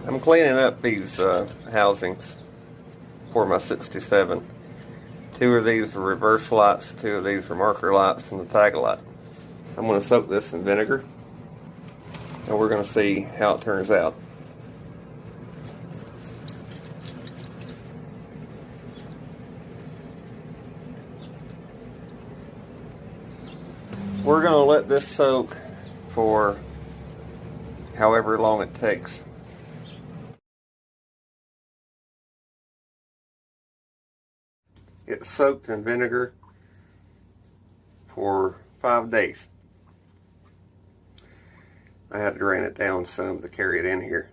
I'm cleaning up these housings for my 67. Two of these are reverse lights, two of these are marker lights, and the tag light. I'm going to soak this in vinegar, and we're going to see how it turns out. We're going to let this soak for however long it takes. It's soaked in vinegar for 5 days. I had to drain it down some to carry it in here.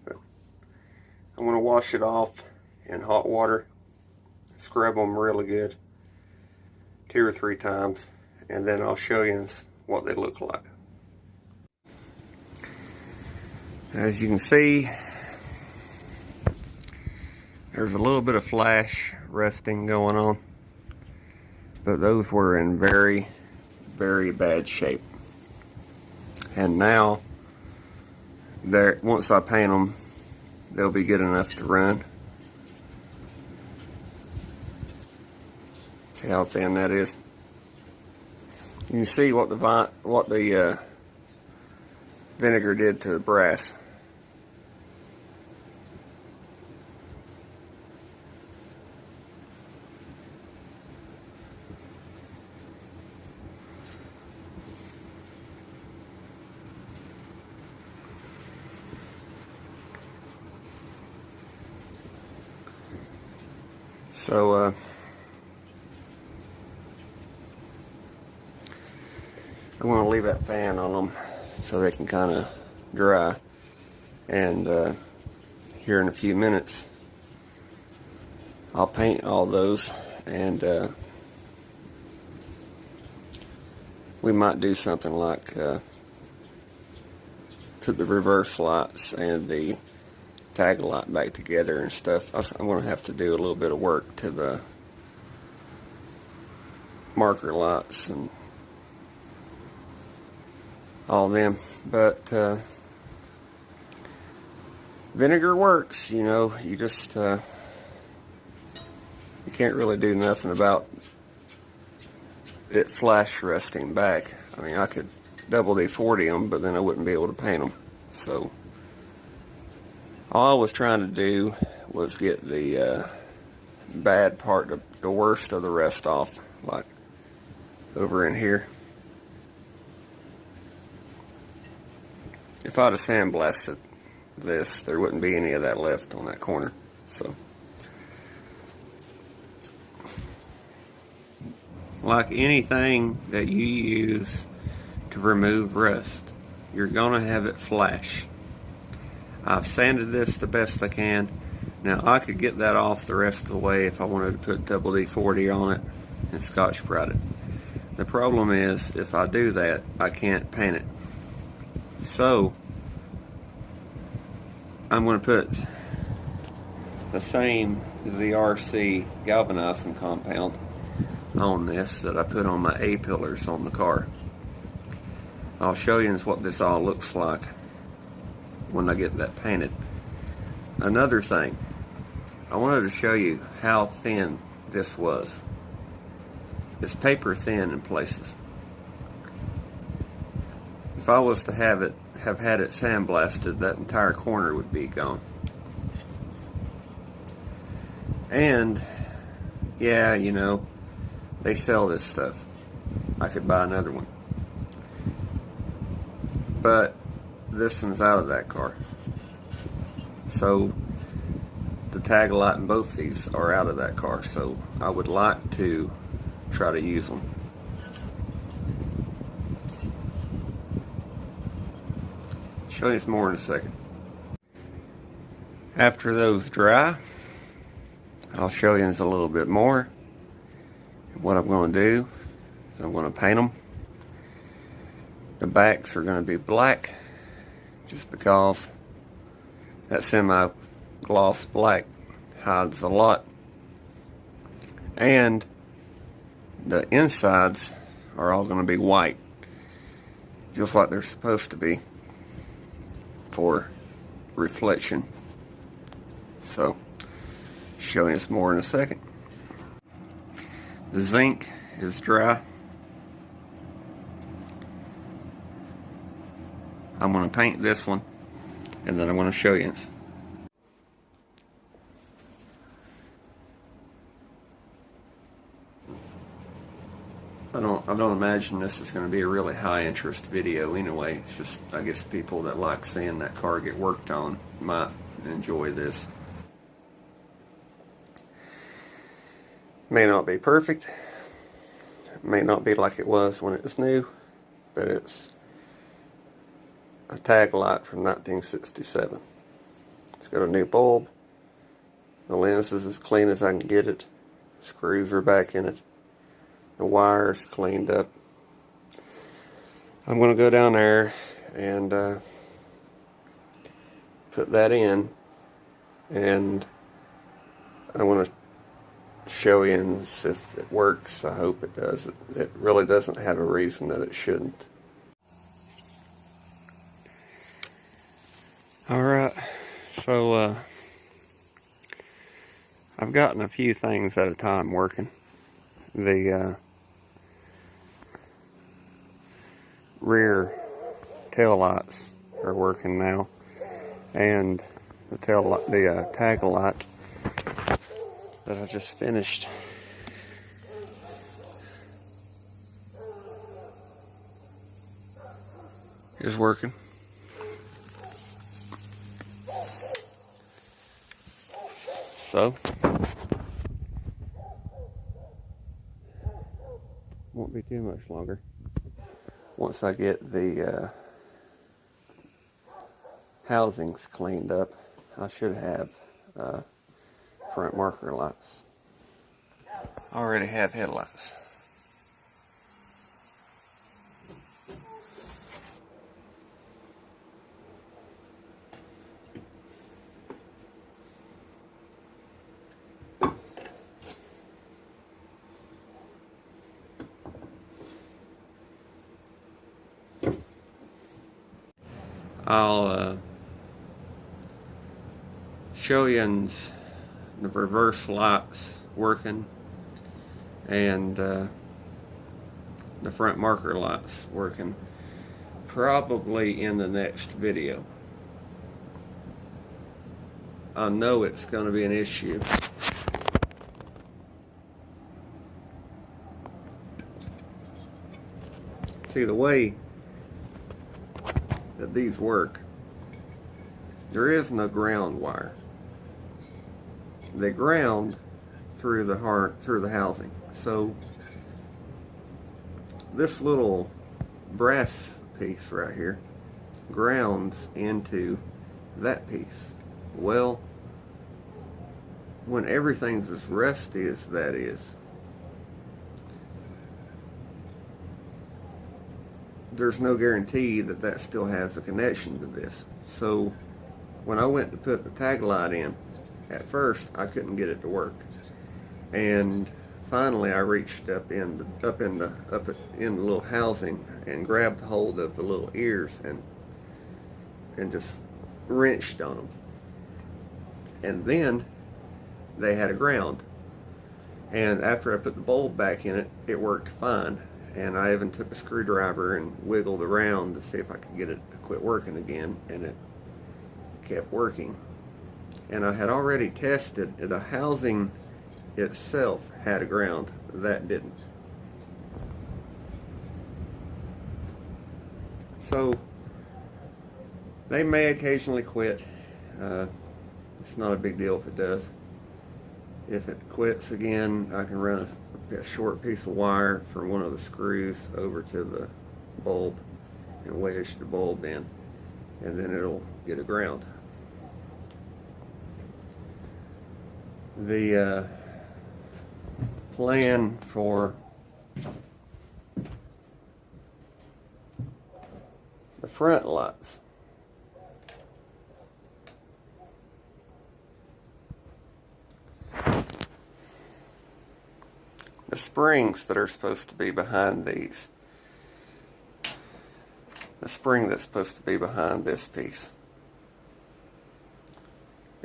But I'm going to wash it off in hot water, scrub them really good 2 or 3 times, and then I'll show you what they look like. As you can see, there's a little bit of flash resting going on, but those were in very, very bad shape. And now, once I paint them, they'll be good enough to run. See how thin that is? You can see what the vinegar did to the brass. So I'm going to leave that fan on them so they can kind of dry, and here in a few minutes I'll paint all those, and we might do something like put the reverse lights and the tag light back together and stuff. I'm going to have to do a little bit of work to the marker lights and all them, but vinegar works, you know. You just you can't really do nothing about it flash resting back. I mean, I could double D40 them, but then I wouldn't be able to paint them. So all I was trying to do was get the bad part, the worst of the rest off, like over in here. If I'd have sandblasted this, there wouldn't be any of that left on that corner. So, like anything that you use to remove rust, you're gonna have it flash. I've sanded this the best I can. Now I could get that off the rest of the way if I wanted to put double D40 on it and Scotch-Brite it. The problem is, if I do that, I can't paint it. So I'm going to put the same ZRC galvanizing compound on this that I put on my A-pillars on the car. I'll show you what this all looks like when I get that painted. Another thing, I wanted to show you how thin this was. It's paper thin in places. If I was to have had it sandblasted, that entire corner would be gone. And yeah, you know, they sell this stuff. I could buy another one. But this one's out of that car. So the tag light in both these are out of that car. So I would like to try to use them. Show you some more in a second. After those dry, I'll show you a little bit more. What I'm going to do is I'm going to paint them. The backs are going to be black, just because that semi-gloss black hides a lot. And the insides are all going to be white, just like they're supposed to be for reflection. So, show you some more in a second. The zinc is dry. I'm going to paint this one, and then I'm going to show you. I don't imagine this is going to be a really high interest video anyway. It's just, I guess people that like seeing that car get worked on might enjoy this. May not be perfect. It may not be like it was when it was new, but it's a tag light from 1967. It's got a new bulb. The lens is as clean as I can get it. The screws are back in it. The wire's cleaned up. I'm going to go down there and put that in, and I want to show you and see if it works. I hope it does. It really doesn't have a reason that it shouldn't. Alright, so I've gotten a few things at a time working. The rear tail lights are working now, and the tag light that I just finished is working. So won't be too much longer. Once I get the housings cleaned up, I should have front marker lights. I already have headlights. I'll show you the reverse lights working, and the front marker lights working, probably in the next video. I know it's going to be an issue. See, the way that these work, there is no ground wire. They ground through the housing. So this little brass piece right here grounds into that piece. Well, when everything's as rusty as that is, there's no guarantee that that still has a connection to this. So when I went to put the tag light in, at first I couldn't get it to work, and finally I reached up in the little housing and grabbed hold of the little ears and just wrenched on them, and then they had a ground. And after I put the bulb back in it, it worked fine. And I even took a screwdriver and wiggled around to see if I could get it to quit working again, and it kept working. And I had already tested, the housing itself had a ground, that didn't. So they may occasionally quit. It's not a big deal if it does. If it quits again, I can run a short piece of wire from one of the screws over to the bulb and wedge the bulb in, and then it'll get a ground. The plan for the front lights, the springs that are supposed to be behind these, the spring that's supposed to be behind this piece,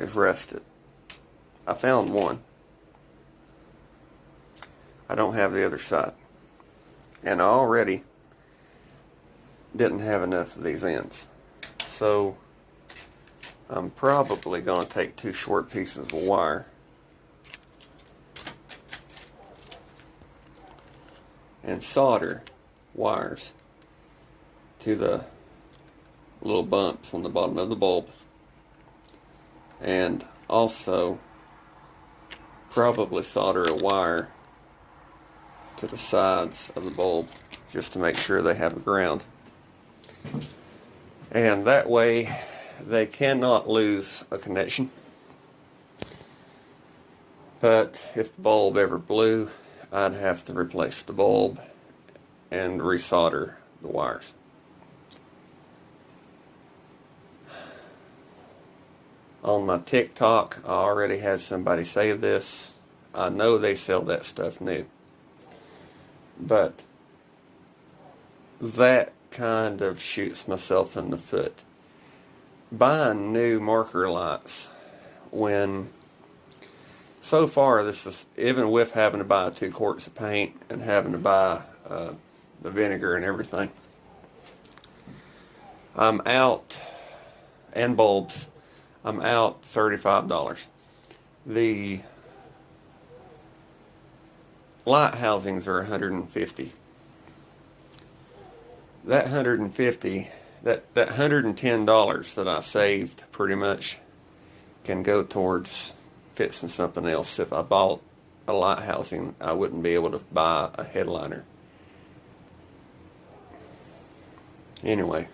is rusted. I found one. I don't have the other side. And I already didn't have enough of these ends. So I'm probably going to take 2 short pieces of wire and solder wires to the little bumps on the bottom of the bulb, and also probably solder a wire to the sides of the bulb just to make sure they have a ground, and that way they cannot lose a connection. But if the bulb ever blew, I'd have to replace the bulb and resolder the wires. On my TikTok, I already had somebody say this. I know they sell that stuff new. But that kind of shoots myself in the foot. Buying new marker lights when, so far this is, even with having to buy 2 quarts of paint and having to buy the vinegar and everything, I'm out, and bulbs, I'm out $35. The light housings are $150. That $150, that $110 that I saved pretty much can go towards fixing something else. If I bought a light housing, I wouldn't be able to buy a headliner. Anyway,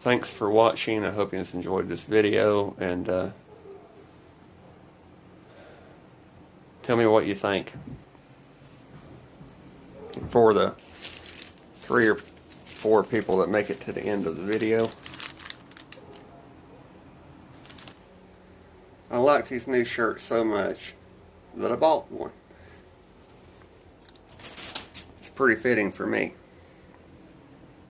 thanks for watching. I hope you enjoyed this video, and tell me what you think. For the 3 or 4 people that make it to the end of the video, I like these new shirts so much that I bought one. It's pretty fitting for me.